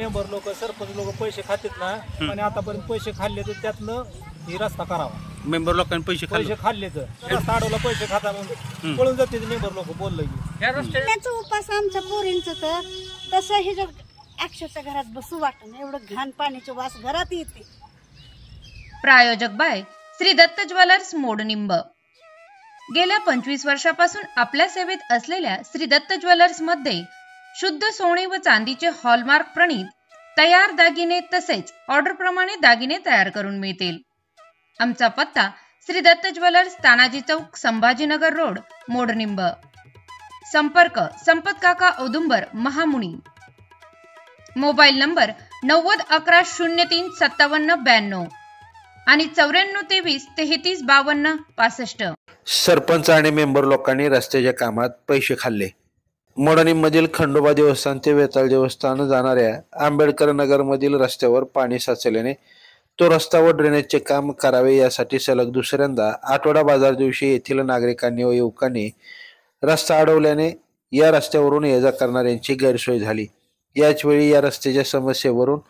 Member लोक सरपंच लोक पैसे खातात ना, आणि आतापर्यंत पैसे खाल्ले तर त्यातनं ही रस्ता करावा. मेंबर लोकांनी पैसे खाल्ले तर रस्ता अडवला पैसे खाता म्हणून पळून जाते मेंबर लोक. बोललं की या रस्त्याचा उपास आमच्या पोरींचं तर तसं हे जर अक्षरशः घरात बसू वाटत एवढं घाण पाण्याची वास घरात येते. प्रायोजक बाय श्री दत्त ज्वेलर्स मोडनिंब. गेल्या 25 वर्षापासून आपल्या सेवेत असलेल्या श्री दत्त ज्वेलर्स मध्ये शुद्ध सोने व चांदीचे हॉलमार्क प्रणीत तयार दागिने तसेच ऑर्डर प्रमाणे दागिने तयार करून मिळतील. आमचा पत्ता श्री दत्त ज्वेलर्स, तानाजी चौक, संभाजीनगर रोड, मोडनिंब. संपर्क संपत काका औदुंबर, महामुनी. मोबाईल नंबर 90 11 03 57 92 आणि 94 23 33 52 65. सरपंच आणि मेंबर लोकांनी रस्त्याच्या कामात पैसे खाल्ले. मोडणीमधील खंडोबा देवस्थान ते वेताळ देवस्थान जाणाऱ्या आंबेडकर नगर मधील रस्त्यावर पाणी साचल्याने तो रस्ता व ड्रेनेजचे काम करावे यासाठी सलग दुसऱ्यांदा आठवडा बाजार दिवशी येथील नागरिकांनी व युवकांनी रस्ता अडवल्याने या रस्त्यावरून ये जा करणाऱ्यांची गैरसोय झाली. याच वेळी या रस्त्याच्या समस्येवरून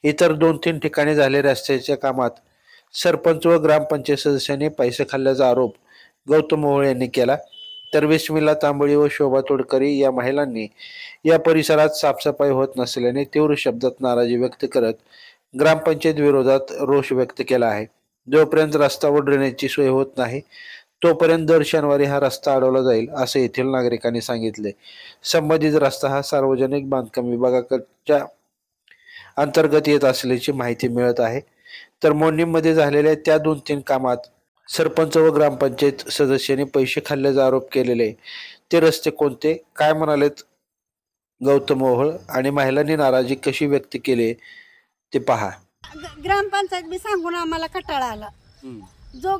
इतर 2-3 ठिकाणी झालेल्या रस्त्याच्या कामात सरपंच व ग्रामपंचायत सदस्यांनी पैसे खाल्ल्याचा आरोप गौतम मोहोळ यांनी केला. तर विस्मिला तांबळी व शोभा तोडकरी या महिलांनी या परिसरात साफसफाई होत नसल्याने तीव्र शब्दात नाराजी व्यक्त करत ग्रामपंचायत विरोधात रोष व्यक्त केला आहे. जोपर्यंत रस्ता व ड्रेनेजची सोय होत नाही तोपर्यंत दर शनिवारी हा रस्ता अडवला जाईल असे येथील नागरिकांनी सांगितले. संबंधित रस्ता हा सार्वजनिक बांधकाम विभागाच्या अंतर्गत येत असल्याची माहिती मिळत आहे. तर मोडणीमध्ये झालेल्या त्या 2-3 कामात सरपंच व ग्रामपंचायत सदस्यांनी पैसे खाल्ल्याचा आरोप केलेले ते रस्ते कोणते, काय म्हणालेत गौतम मोहोळ आणि महिलांनी नाराजी कशी व्यक्त केली ते पहा. ग्रामपंचायत बी सांगून आम्हाला कटाळा आला. जो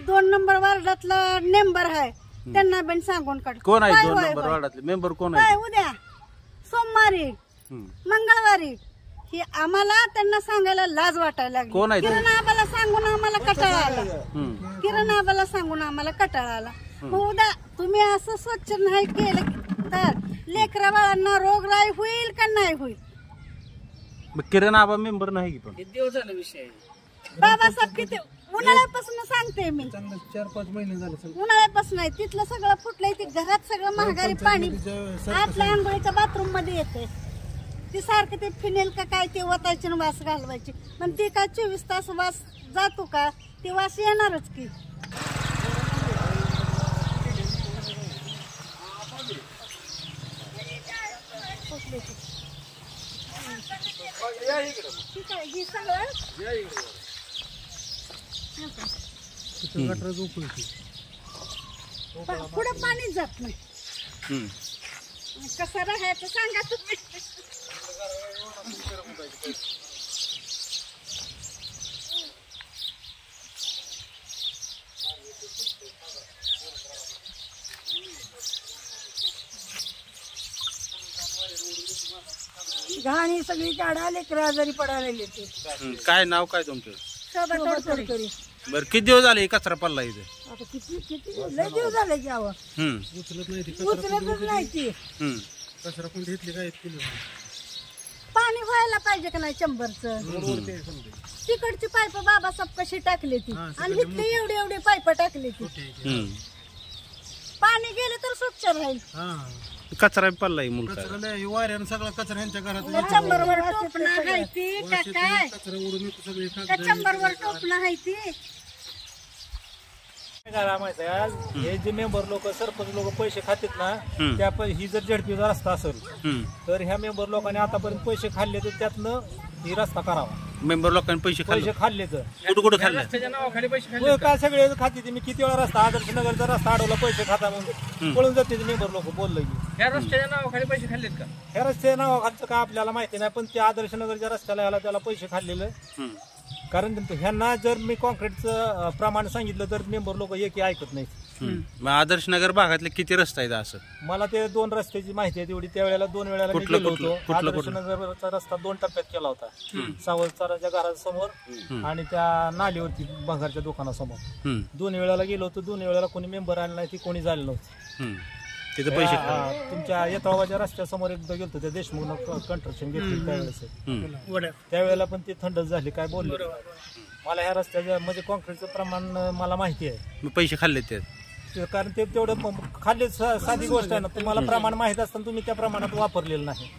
2 नंबर वार्डातला मेंबर आहे त्यांना पण सांगून कोण आहे 2 नंबर वार्डातले मेंबर कोण आहे? उद्या सोमवारी मंगळवारी ही आम्हाला त्यांना सांगायला लाज वाटायला लागली. किरण आबाला सांगून आम्हाला कटाळा आला. किरण आबाला सांगून आम्हाला कटाळा आला. मग उद्या तुम्ही असं स्वच्छ नाही केलं तर लेकरा बाळांना रोगराई होईल का नाही होईल? किरण आबा मेंबर नाही पण विषय बाबासाहेब किती उन्हाळ्यापासून सांगते मी, 4-5 महिने झाले उन्हाळ्यापासून आहे. तिथलं सगळं फुटलंय. ते घरात सगळं महागारी पाणी आतल्या आंघोळीच्या बाथरूम मध्ये येते. ती सारखं ते फिनेल का काय ते वतायचे ना वास घालवायची. पण ती काय 24 तास वास जातो का? ती वास येणारच की. पुढे पाणी जात नाही. कसं राहायचं सांगा तुम्ही. घाणी सगळी काढा, लेकरं आजारी पडायला. काय नाव काय तुमचं? शोभा तोडकरी. बरं, किती दिवस झाले कचरा पडला इथे? आता किती लय दिवस झाले की आवा उचलतच नाही ती. कचरा कोण घेतली काय पाणी व्हायला पाहिजे का नाही चंबरचं? तिकडची पाईप बाबासाहेब कशी टाकली ती आणि इथले एवढे पाईप टाकली ती. पाणी गेले तर स्वच्छ राहील. कचरा पडलाय मुलगा वाऱ्यानं सगळा कचरा ह्यांच्या घरात. चंबरवर टोपणं आहे ती का काय? चंबरवर टोपणं आहे ती. हे जे मेंबर लोक सरपंच लोक पैसे खातात ना, त्या ही जर झडपीचा रस्ता असेल तर ह्या मेंबर लोकांनी आतापर्यंत पैसे खाल्ले तर त्यातनं ही रस्ता करावा. मेंबर लोकांनी पैसे खाल्ले तर कुठं खाल्ले काय सगळे खाते. मी किती वेळा रस्ता आदर्श नगरचा रस्ता अडवला पैसे खाता म्हणून पळून जाते मेंबर लोक. बोललं की ह्या रस्त्याच्या नावाखाली पैसे खाल्लेत का? ह्या रस्त्याच्या नावाखालचं काय आपल्याला माहिती नाही, पण त्या आदर्श नगरच्या रस्त्याला याला त्याला पैसे खाल्लेलं. कारण ह्यांना जर मी कॉन्क्रीटचं प्रमाण सांगितलं तर मेंबर लोक एकही ऐकत नाही. आदर्श नगर भागातले किती रस्ता आहेत असं? मला ते 2 रस्त्याची माहिती आहे तेवढी. त्यावेळेला 2 वेळेला मी गेलो होतो. आदर्श नगरचा रस्ता 2 टप्प्यात केला होता. सावरचराच्या घरासमोर आणि त्या नालीवरती भंगारच्या दुकानासमोर. 2 वेळेला गेलो होतो. 2 वेळेला कोणी मेंबर आले नाही, ती कोणी झालं नव्हतं. तिथे पैसे तुमच्या येतावाच्या रस्त्यासमोर एकदा गेलतो त्या देशमुखनं कंस्ट्रक्शन घेतलं त्यावेळेस त्यावेळेला पण ती थंडच झाली काय बोलले मला ह्या रस्त्याच्या म्हणजे कॉन्क्रीटचं प्रमाण मला माहिती आहे पैसे खाल्ले ते कारण ते तेवढं खाल्ले साधी गोष्ट आहे ना तुम्हाला प्रमाण माहित असताना तुम्ही त्या प्रमाणात वापरलेलं नाही